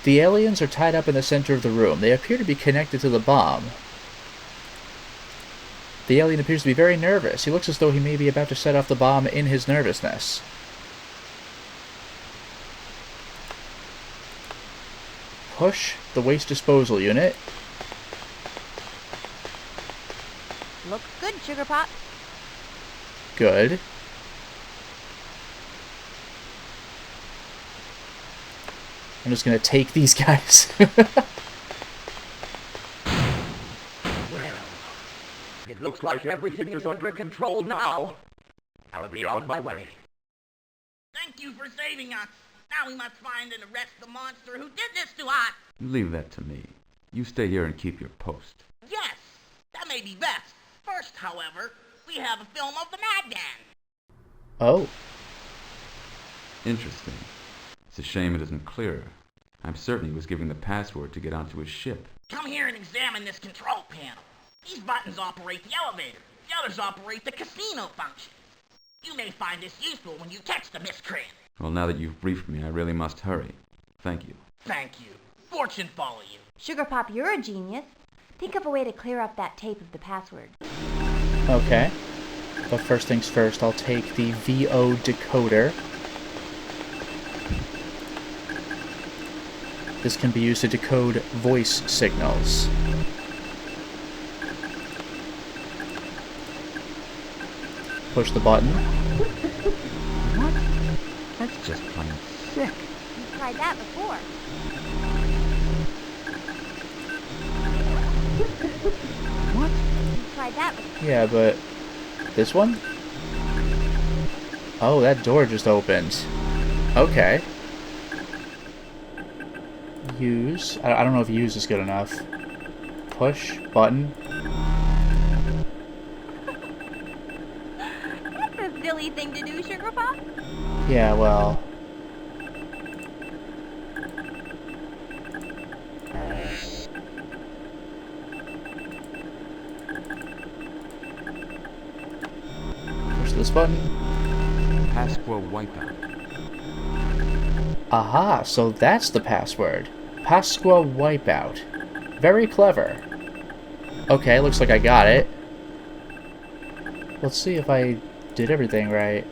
The aliens are tied up in the center of the room. They appear to be connected to the bomb. The alien appears to be very nervous. He looks as though he may be about to set off the bomb in his nervousness. Push the waste disposal unit. Looks good, Sugar Pop. Good. I'm just gonna take these guys. Well, it looks like everything is under control now. I'll be on my way. Thank you for saving us. Now we must find and arrest the monster who did this to us. Leave that to me. You stay here and keep your post. Yes, that may be best. First, however, we have a film of the madman. Oh. Interesting. It's a shame it isn't clearer. I'm certain he was giving the password to get onto his ship. Come here and examine this control panel. These buttons operate the elevator. The others operate the casino function. You may find this useful when you catch the miscreant. Well, now that you've briefed me, I really must hurry. Thank you. Thank you. Fortune follow you. Sugar Pop, you're a genius. Think of a way to clear up that tape of the password. Okay. But first things first, I'll take the VO decoder. This can be used to decode voice signals. Push the button. What? That's just plain sick. You've tried that before. What? You've tried that before. Yeah, but this one? Oh, that door just opened. Okay. Use. I don't know if use is good enough. Push button. That's a silly thing to do, Sugar Pop. Yeah, well. Push this button. Pasqua wipeout. Aha, so that's the password. Pasqua wipeout. Very clever. Okay, looks like I got it. Let's see if I did everything right.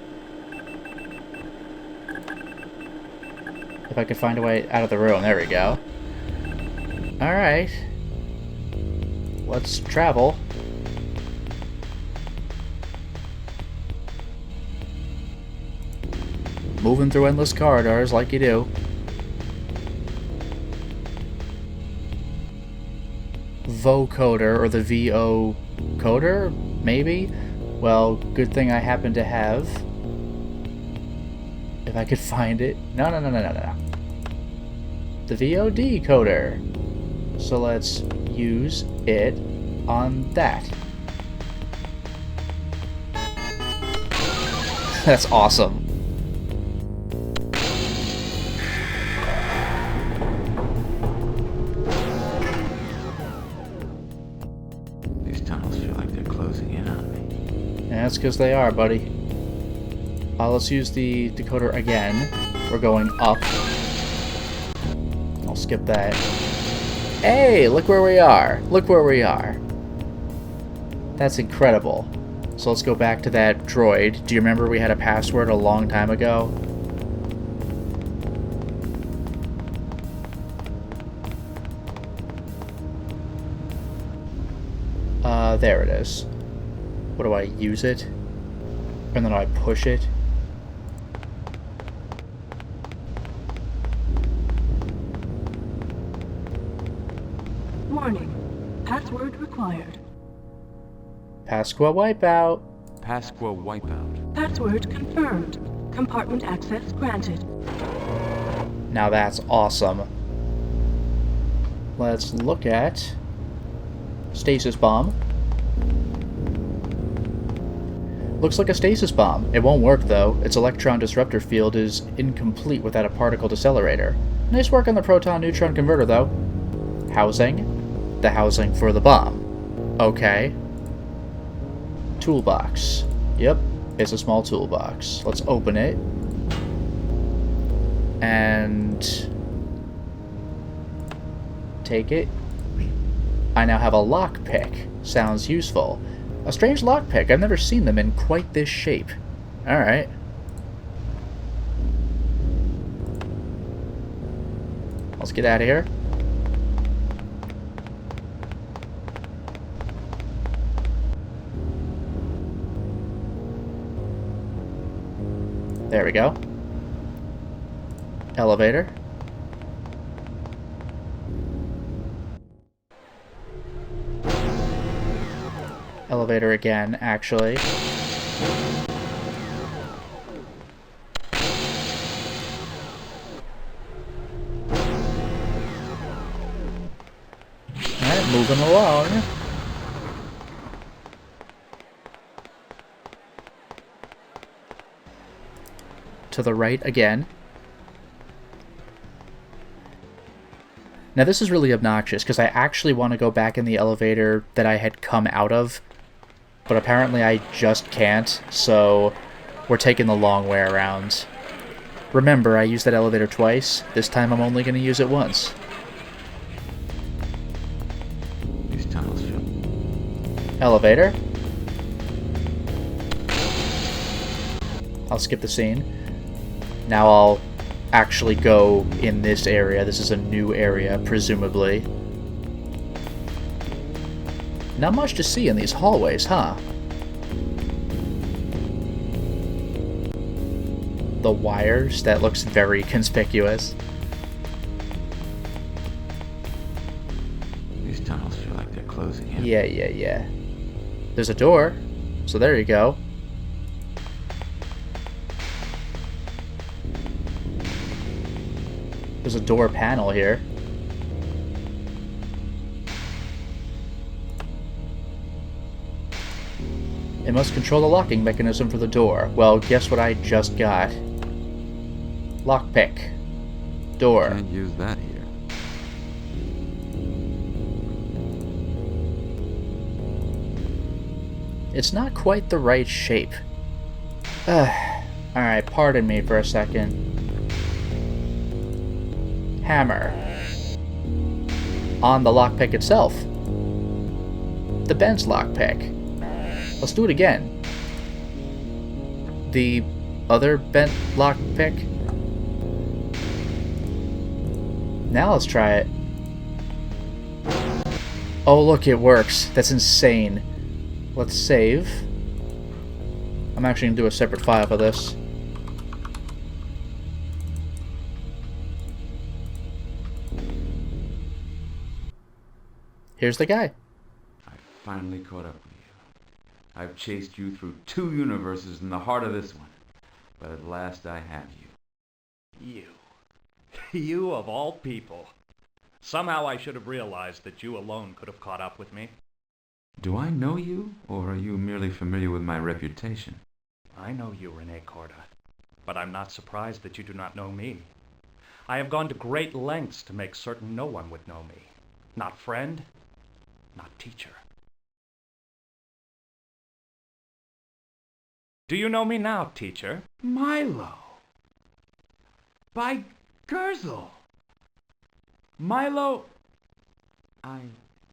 If I could find a way out of the room. There we go. Alright. Let's travel. Moving through endless corridors like you do. Vocoder, or the VO coder, maybe? Well, good thing I happen to have. If I could find it. No. The VOD coder. So let's use it on that. That's awesome. These tunnels feel like they're closing in on me. Yeah, that's because they are, buddy. Let's use the decoder again. We're going up. I'll skip that. Hey, look where we are. Look where we are. That's incredible. So let's go back to that droid. Do you remember we had a password a long time ago? There it is. What do I use it? And then I push it. Warning. Password required. Pasqua wipeout. Pasqua wipeout. Password confirmed. Compartment access granted. Now that's awesome. Let's look at stasis bomb. Looks like a stasis bomb. It won't work though. Its electron disruptor field is incomplete without a particle decelerator. Nice work on the proton-neutron converter though. Housing. The housing for the bomb. Okay. Toolbox. Yep. It's a small toolbox. Let's open it. And take it. I now have a lockpick. Sounds useful. A strange lockpick. I've never seen them in quite this shape. Alright. Let's get out of here. There we go. Elevator. Elevator again, actually. Alright, moving along. To the right again. Now this is really obnoxious because I actually want to go back in the elevator that I had come out of, but apparently I just can't, so we're taking the long way around. Remember, I used that elevator twice. This time I'm only going to use it once. These tunnels feel... Elevator. I'll skip the scene. Now I'll actually go in this area. This is a new area, presumably. Not much to see in these hallways, huh? The wires, that looks very conspicuous. These tunnels feel like they're closing in. Yeah. There's a door, so there you go. There's a door panel here. It must control the locking mechanism for the door. Well, guess what I just got? Lockpick. Door. Can't use that here. It's not quite the right shape. Alright, pardon me for a second. Hammer. On the lockpick itself. The Ben's lockpick. Let's do it again. The other bent lockpick. Now let's try it. Oh look, it works. That's insane. Let's save. I'm actually going to do a separate file for this. Here's the guy. I finally caught up with you. I've chased you through 2 universes in the heart of this one. But at last I have you. You of all people. Somehow I should have realized that you alone could have caught up with me. Do I know you, or are you merely familiar with my reputation? I know you, Rene Corda, but I'm not surprised that you do not know me. I have gone to great lengths to make certain no one would know me. Not friend, not teacher. Do you know me now, teacher? Milo! By Gurzel! Milo! I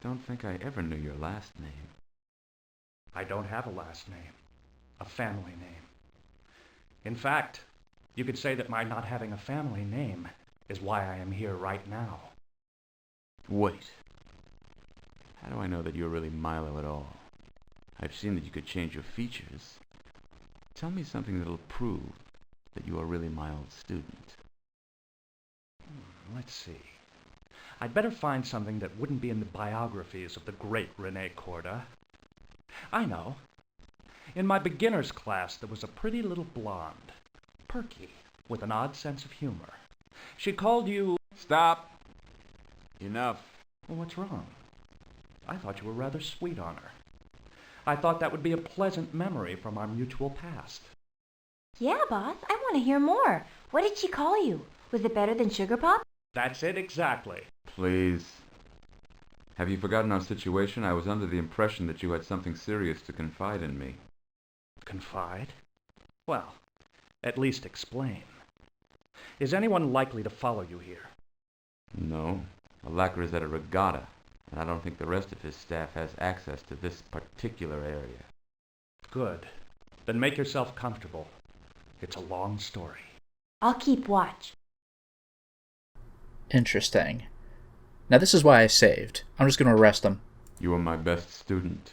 don't think I ever knew your last name. I don't have a last name, a family name. In fact, you could say that my not having a family name is why I am here right now. Wait. How do I know that you're really Milo at all? I've seen that you could change your features. Tell me something that'll prove that you are really Milo's student. Let's see. I'd better find something that wouldn't be in the biographies of the great Rene Corda. I know. In my beginner's class, there was a pretty little blonde, perky, with an odd sense of humor. She called you... Stop! Enough. Well, what's wrong? I thought you were rather sweet on her. I thought that would be a pleasant memory from our mutual past. Yeah, boss, I want to hear more. What did she call you? Was it better than Sugar Pop? That's it exactly. Please. Have you forgotten our situation? I was under the impression that you had something serious to confide in me. Confide? Well, at least explain. Is anyone likely to follow you here? No. Alacker is at a regatta, and I don't think the rest of his staff has access to this particular area. Good. Then make yourself comfortable. It's a long story. I'll keep watch. Interesting. Now this is why I saved. I'm just going to arrest them. You were my best student,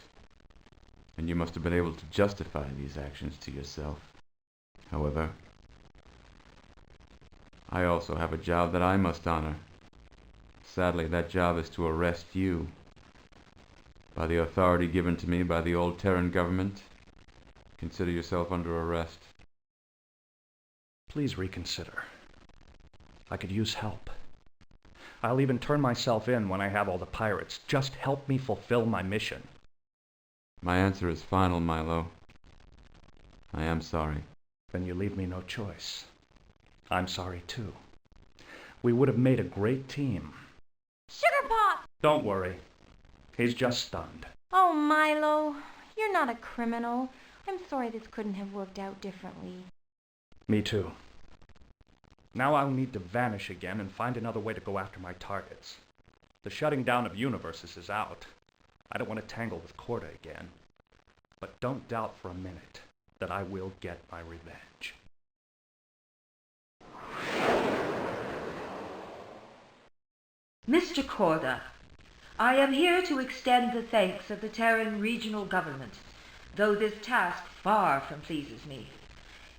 and you must have been able to justify these actions to yourself. However, I also have a job that I must honor. Sadly, that job is to arrest you. By the authority given to me by the old Terran government, consider yourself under arrest. Please reconsider. I could use help. I'll even turn myself in when I have all the pirates. Just help me fulfill my mission. My answer is final, Milo. I am sorry. Then you leave me no choice. I'm sorry, too. We would have made a great team. Sugar Pop! Don't worry. He's just stunned. Oh, Milo, you're not a criminal. I'm sorry this couldn't have worked out differently. Me too. Now I'll need to vanish again and find another way to go after my targets. The shutting down of universes is out. I don't want to tangle with Corda again. But don't doubt for a minute that I will get my revenge. Mr. Corda, I am here to extend the thanks of the Terran Regional Government, though this task far from pleases me.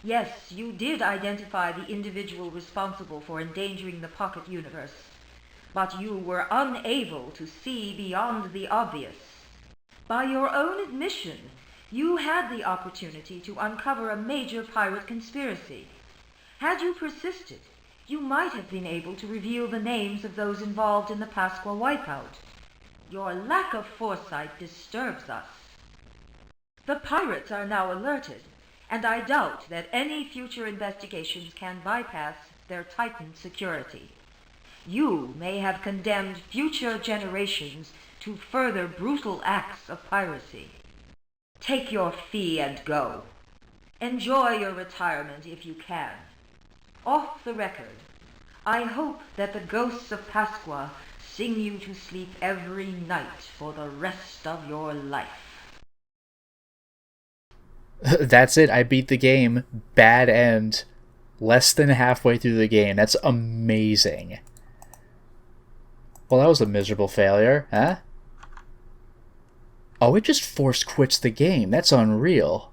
Yes, you did identify the individual responsible for endangering the pocket universe, but you were unable to see beyond the obvious. By your own admission, you had the opportunity to uncover a major pirate conspiracy. Had you persisted, you might have been able to reveal the names of those involved in the Pasqua wipeout. Your lack of foresight disturbs us. The pirates are now alerted, and I doubt that any future investigations can bypass their tightened security. You may have condemned future generations to further brutal acts of piracy. Take your fee and go. Enjoy your retirement if you can. Off the record, I hope that the ghosts of Pasqua sing you to sleep every night for the rest of your life. That's it. I beat the game. Bad end. Less than halfway through the game. That's amazing. Well, that was a miserable failure, huh? Oh, it just force quits the game. That's unreal.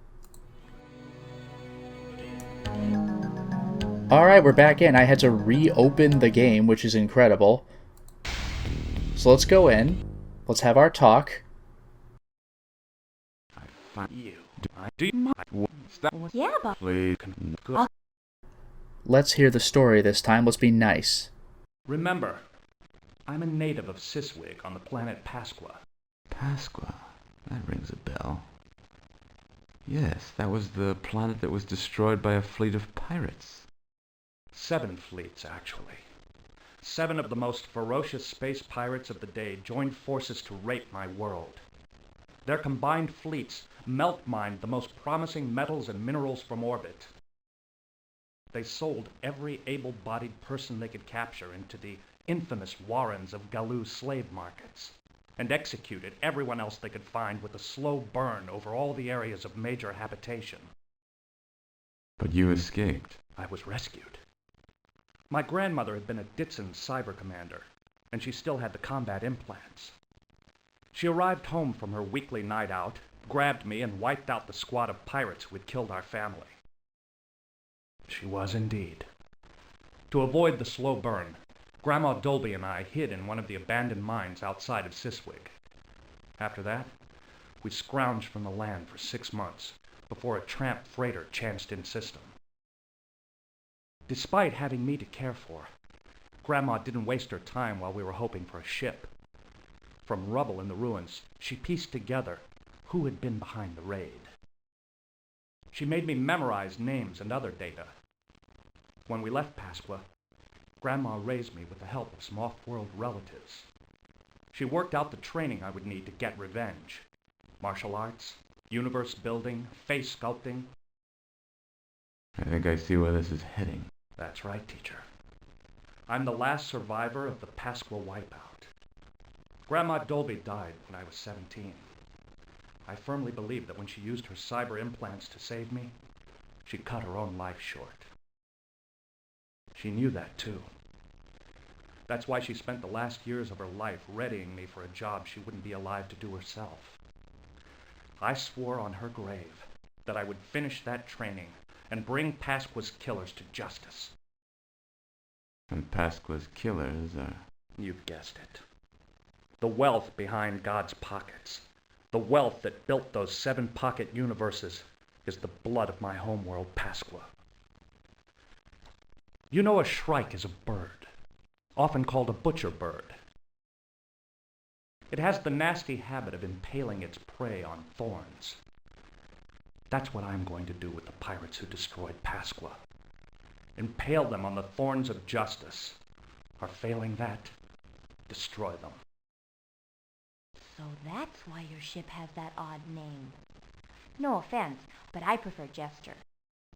Alright, we're back in. I had to reopen the game, which is incredible. So let's go in. Let's have our talk. I find you. Yeah, but Please. Let's hear the story this time. Let's be nice. Remember, I'm a native of Siswig on the planet Pasqua. Pasqua. That rings a bell. Yes, that was the planet that was destroyed by a fleet of pirates. 7 fleets, actually. 7 of the most ferocious space pirates of the day joined forces to rape my world. Their combined fleets melt-mined the most promising metals and minerals from orbit. They sold every able-bodied person they could capture into the infamous warrens of Galoo's slave markets, and executed everyone else they could find with a slow burn over all the areas of major habitation. But you escaped. I was rescued. My grandmother had been a Ditson cyber commander, and she still had the combat implants. She arrived home from her weekly night out, grabbed me, and wiped out the squad of pirates who had killed our family. She was indeed. To avoid the slow burn, Grandma Dolby and I hid in one of the abandoned mines outside of Siswig. After that, we scrounged from the land for 6 months before a tramp freighter chanced in system. Despite having me to care for, Grandma didn't waste her time while we were hoping for a ship. From rubble in the ruins, she pieced together who had been behind the raid. She made me memorize names and other data. When we left Pasqua, Grandma raised me with the help of some off-world relatives. She worked out the training I would need to get revenge. Martial arts, universe building, face sculpting. I think I see where this is heading. That's right, teacher. I'm the last survivor of the Pasqua wipeout. Grandma Dolby died when I was 17. I firmly believe that when she used her cyber implants to save me, she cut her own life short. She knew that, too. That's why she spent the last years of her life readying me for a job she wouldn't be alive to do herself. I swore on her grave that I would finish that training and bring Pasqua's killers to justice. And Pasqua's killers are... You've guessed it. The wealth behind God's pockets. The wealth that built those 7 pocket universes is the blood of my homeworld, Pasqua. You know, a shrike is a bird, often called a butcher bird. It has the nasty habit of impaling its prey on thorns. That's what I'm going to do with the pirates who destroyed Pasqua. Impale them on the thorns of justice. Or failing that, destroy them. So that's why your ship has that odd name. No offense, but I prefer Jester.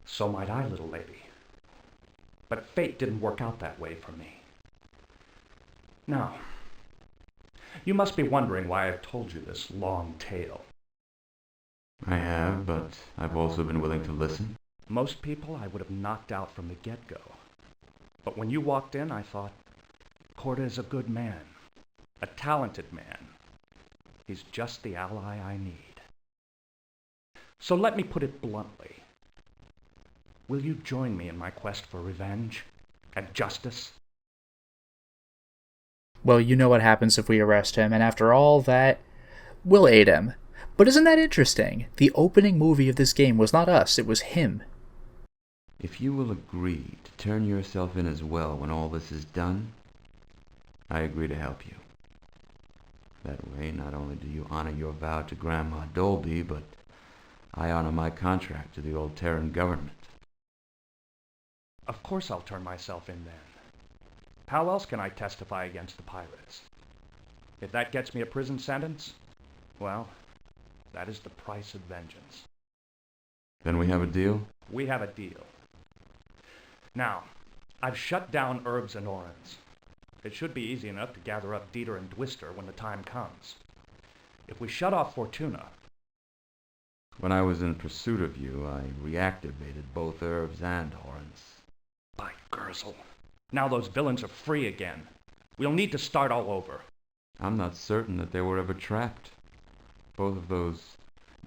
So might I, little lady. But fate didn't work out that way for me. Now, you must be wondering why I've told you this long tale. I have, but I've also been willing to listen. Most people I would have knocked out from the get-go. But when you walked in, I thought, Corda is a good man, a talented man. He's just the ally I need. So let me put it bluntly. Will you join me in my quest for revenge and justice? Well, you know what happens if we arrest him, and after all that, we'll aid him. But isn't that interesting? The opening movie of this game was not us, it was him. If you will agree to turn yourself in as well when all this is done, I agree to help you. That way, not only do you honor your vow to Grandma Dolby, but I honor my contract to the old Terran government. Of course I'll turn myself in then. How else can I testify against the pirates? If that gets me a prison sentence, well, that is the price of vengeance. Then we have a deal? We have a deal. Now, I've shut down Herbs and Orans. It should be easy enough to gather up Dieter and Dwister when the time comes. If we shut off Fortuna... When I was in pursuit of you, I reactivated both Herbs and Orans. By Gerzel. Now those villains are free again. We'll need to start all over. I'm not certain that they were ever trapped. Both of those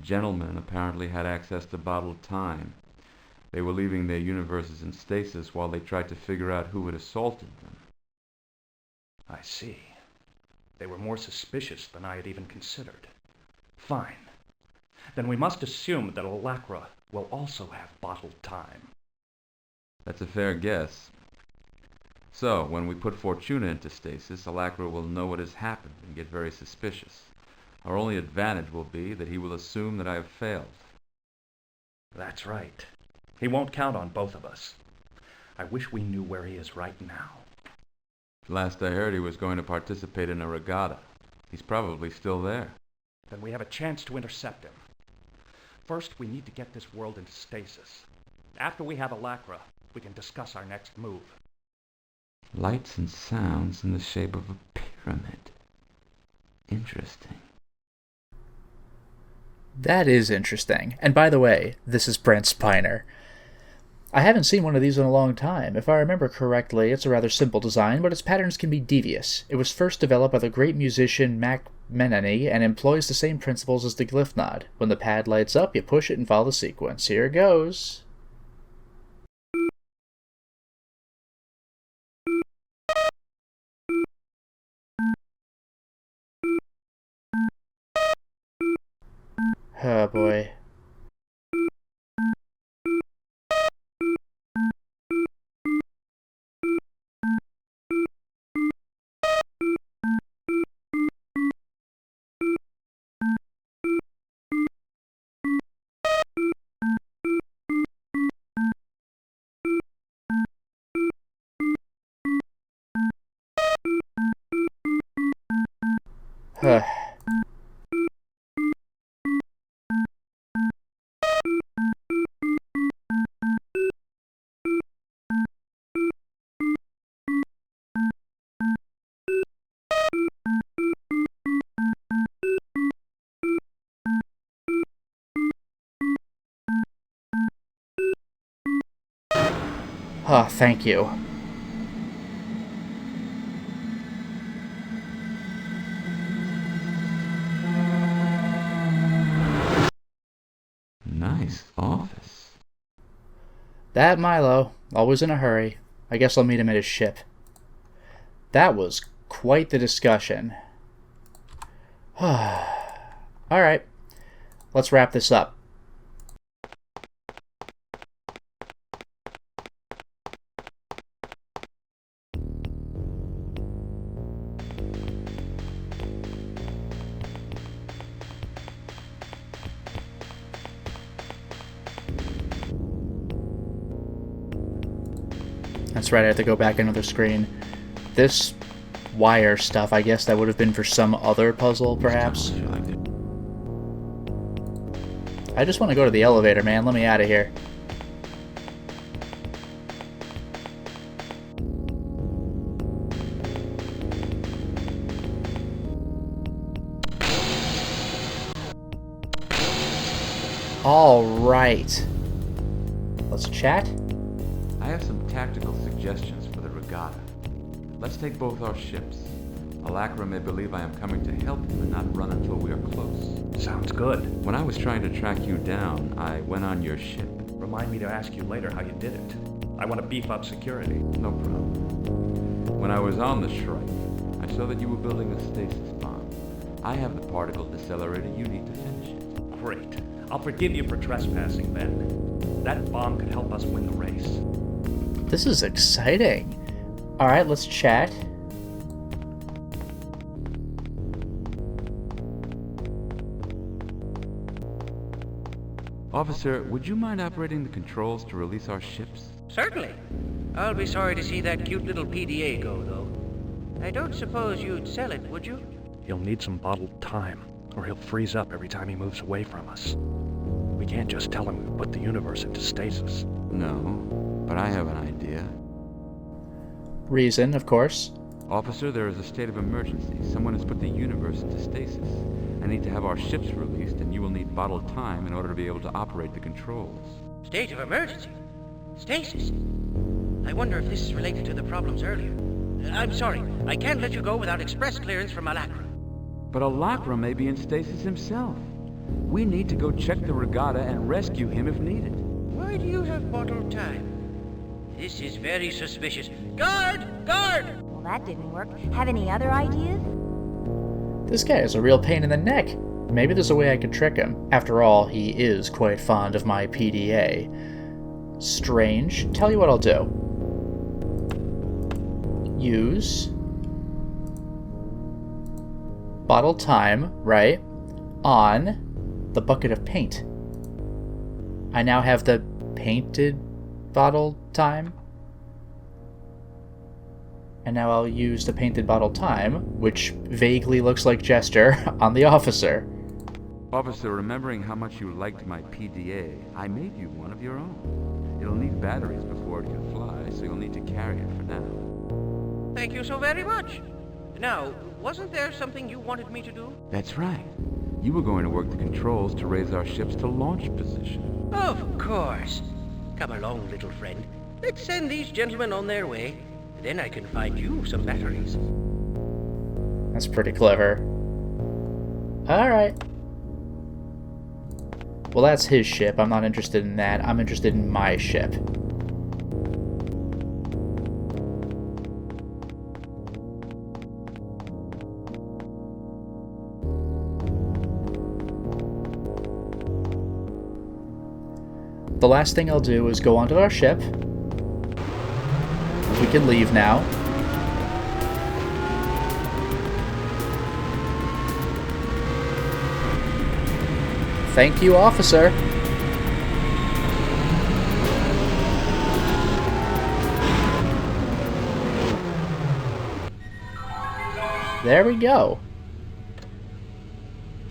gentlemen apparently had access to bottled time. They were leaving their universes in stasis while they tried to figure out who had assaulted them. I see. They were more suspicious than I had even considered. Fine. Then we must assume that Alacra will also have bottled time. That's a fair guess. So, when we put Fortuna into stasis, Alacra will know what has happened and get very suspicious. Our only advantage will be that he will assume that I have failed. That's right. He won't count on both of us. I wish we knew where he is right now. Last I heard, he was going to participate in a regatta. He's probably still there. Then we have a chance to intercept him. First, we need to get this world into stasis. After we have Alacra, we can discuss our next move. Lights and sounds in the shape of a pyramid. Interesting. That is interesting. And by the way, this is Brent Spiner. I haven't seen one of these in a long time. If I remember correctly, it's a rather simple design, but its patterns can be devious. It was first developed by the great musician Mac Menany and employs the same principles as the glyph nod. When the pad lights up, you push it and follow the sequence. Here it goes. Oh boy. Huh. Ah, thank you. Nice office. That Milo, always in a hurry. I guess I'll meet him at his ship. That was quite the discussion. Alright, let's wrap this up. That's right, I have to go back another screen. This wire stuff, I guess that would have been for some other puzzle, perhaps. I just want to go to the elevator, man. Let me out of here. All right. Let's chat. I have some tactical suggestions for the regatta. Let's take both our ships. Alakra may believe I am coming to help him and not run until we are close. Sounds good. When I was trying to track you down, I went on your ship. Remind me to ask you later how you did it. I want to beef up security. No problem. When I was on the Shrike, I saw that you were building a stasis bomb. I have the particle decelerator you need to finish it. Great. I'll forgive you for trespassing then. That bomb could help us win the race. This is exciting. Alright, let's chat. Officer, would you mind operating the controls to release our ships? Certainly. I'll be sorry to see that cute little PDA go, though. I don't suppose you'd sell it, would you? He'll need some bottled time, or he'll freeze up every time he moves away from us. We can't just tell him we put the universe into stasis. No, but I have an idea. Reason, of course. Officer, there is a state of emergency. Someone has put the universe into stasis. I need to have our ships released, and you will need bottled time in order to be able to operate the controls. State of emergency? Stasis? I wonder if this is related to the problems earlier. I'm sorry, I can't let you go without express clearance from Alakra. But Alakra may be in stasis himself. We need to go check the regatta and rescue him if needed. Why do you have bottled time? This is very suspicious. Guard! Guard! Well, that didn't work. Have any other ideas? This guy is a real pain in the neck. Maybe there's a way I could trick him. After all, he is quite fond of my PDA. Strange. Tell you what I'll do. Use bottle time, right, on the bucket of paint. I now have the painted bottle time. And now I'll use the painted bottle time, which vaguely looks like Jester, on the officer. Officer, remembering how much you liked my PDA, I made you one of your own. It'll need batteries before it can fly, so you'll need to carry it for now. Thank you so very much. Now, wasn't there something you wanted me to do? That's right. You were going to work the controls to raise our ships to launch position. Of course. Come along, little friend. Let's send these gentlemen on their way. Then I can find you some batteries. That's pretty clever. Alright. Well, that's his ship. I'm not interested in that. I'm interested in my ship. The last thing I'll do is go onto our ship. We can leave now. Thank you, officer. There we go.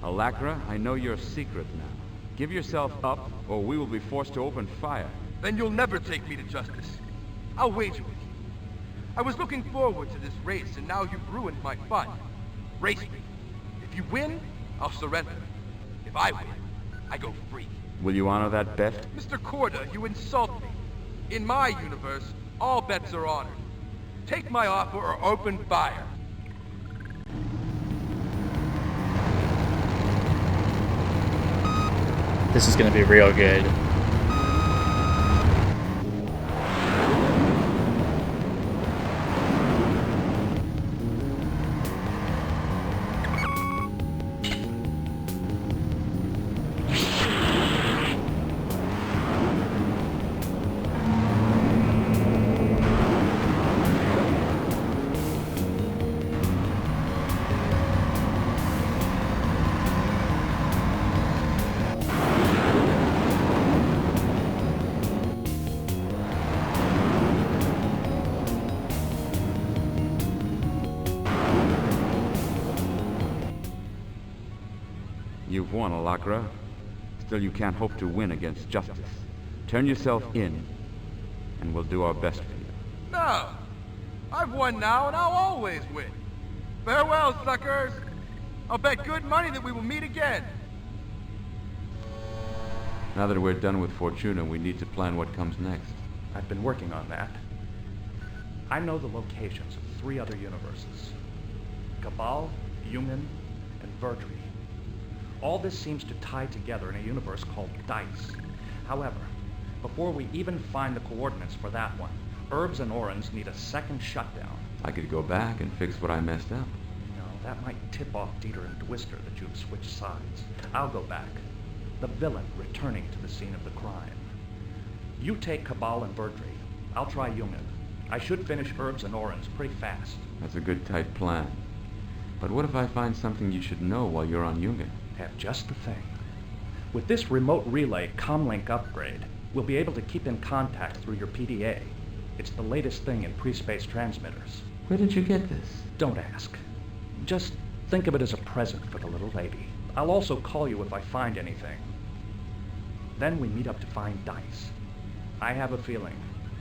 Alakra, I know your secret now. Give yourself up, or we will be forced to open fire. Then you'll never take me to justice. I'll wager with you. I was looking forward to this race, and now you've ruined my fun. Race me. If you win, I'll surrender. If I win, I go free. Will you honor that bet? Mr. Corda, you insult me. In my universe, All bets are honored. Take my offer or open fire. This is gonna be real good. You've won, Alakra. Still, you can't hope to win against justice. Turn yourself in, and we'll do our best for you. No! I've won now, and I'll always win. Farewell, suckers! I'll bet good money that we will meet again. Now that we're done with Fortuna, we need to plan what comes next. I've been working on that. I know the locations of 3 other universes. Cabal, Human, and Verdry. All this seems to tie together in a universe called Dice. However, before we even find the coordinates for that one, Herbs and Orans need a second shutdown. I could go back and fix what I messed up. No, that might tip off Dieter and Twister that you've switched sides. I'll go back. The villain returning to the scene of the crime. You take Cabal and Verdry. I'll try Human. I should finish Herbs and Orans pretty fast. That's a good tight plan. But what if I find something you should know while you're on Yugen? Have just the thing. With this remote relay comlink upgrade, we'll be able to keep in contact through your PDA. It's the latest thing in pre-space transmitters. Where did you get this? Don't ask. Just think of it as a present for the little lady. I'll also call you if I find anything. Then we meet up to find Dice. I have a feeling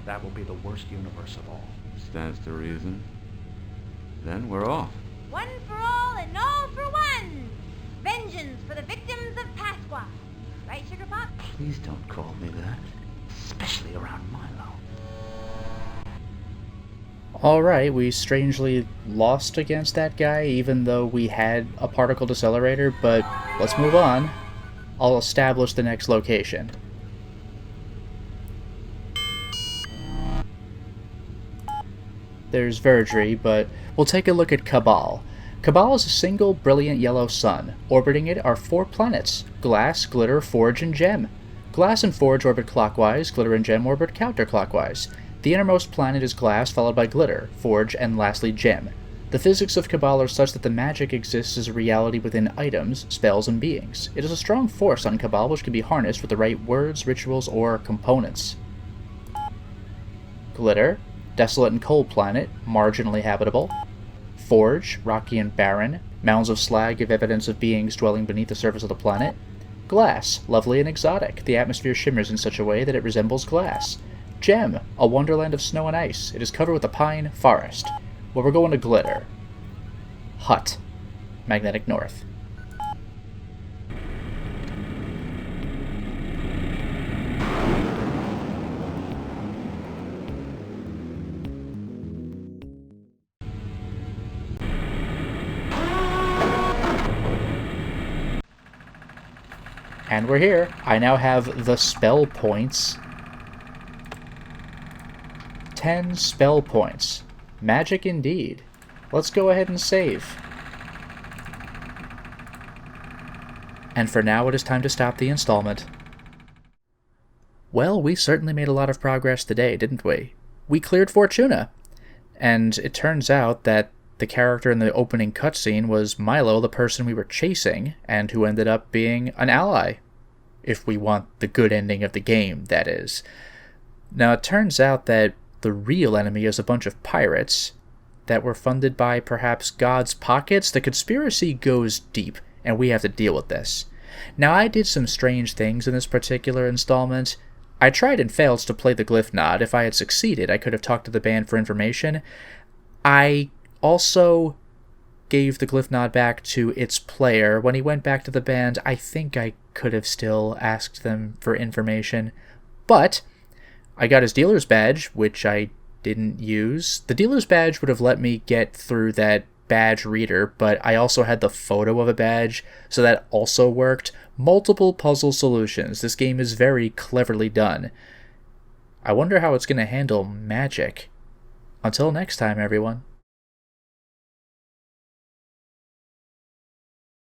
that will be the worst universe of all. Stands to reason. Then we're off. One for all and all for one! Vengeance for the victims of Pasqua. Right, Sugar Pop? Please don't call me that. Especially around Milo. Alright, we strangely lost against that guy, even though we had a particle decelerator, but let's move on. I'll establish the next location. There's Verdry, but we'll take a look at Cabal. Cabal is a single, brilliant yellow sun. Orbiting it are 4 planets: Glass, Glitter, Forge, and Gem. Glass and Forge orbit clockwise, Glitter and Gem orbit counterclockwise. The innermost planet is Glass, followed by Glitter, Forge, and lastly Gem. The physics of Cabal are such that the magic exists as a reality within items, spells, and beings. It is a strong force on Cabal which can be harnessed with the right words, rituals, or components. Glitter, desolate and cold planet, marginally habitable. Forge, rocky and barren. Mounds of slag give evidence of beings dwelling beneath the surface of the planet. Glass, lovely and exotic. The atmosphere shimmers in such a way that it resembles glass. Gem, a wonderland of snow and ice. It is covered with a pine forest. Well, we're going to Glitter. Hut, magnetic north. And we're here. I now have the spell points. 10 spell points. Magic indeed. Let's go ahead and save. And for now, it is time to stop the installment. Well, we certainly made a lot of progress today, didn't we? We cleared Fortuna. And it turns out that the character in the opening cutscene was Milo, the person we were chasing, and who ended up being an ally. If we want the good ending of the game, that is. Now, it turns out that the real enemy is a bunch of pirates that were funded by perhaps God's pockets. The conspiracy goes deep, and we have to deal with this. Now, I did some strange things in this particular installment. I tried and failed to play the glyph nod. If I had succeeded, I could have talked to the band for information. I also gave the glyph nod back to its player. When he went back to the band, I think I could have still asked them for information. But I got his dealer's badge, which I didn't use. The dealer's badge would have let me get through that badge reader, but I also had the photo of a badge, so that also worked. Multiple puzzle solutions. This game is very cleverly done. I wonder how it's going to handle magic. Until next time, everyone.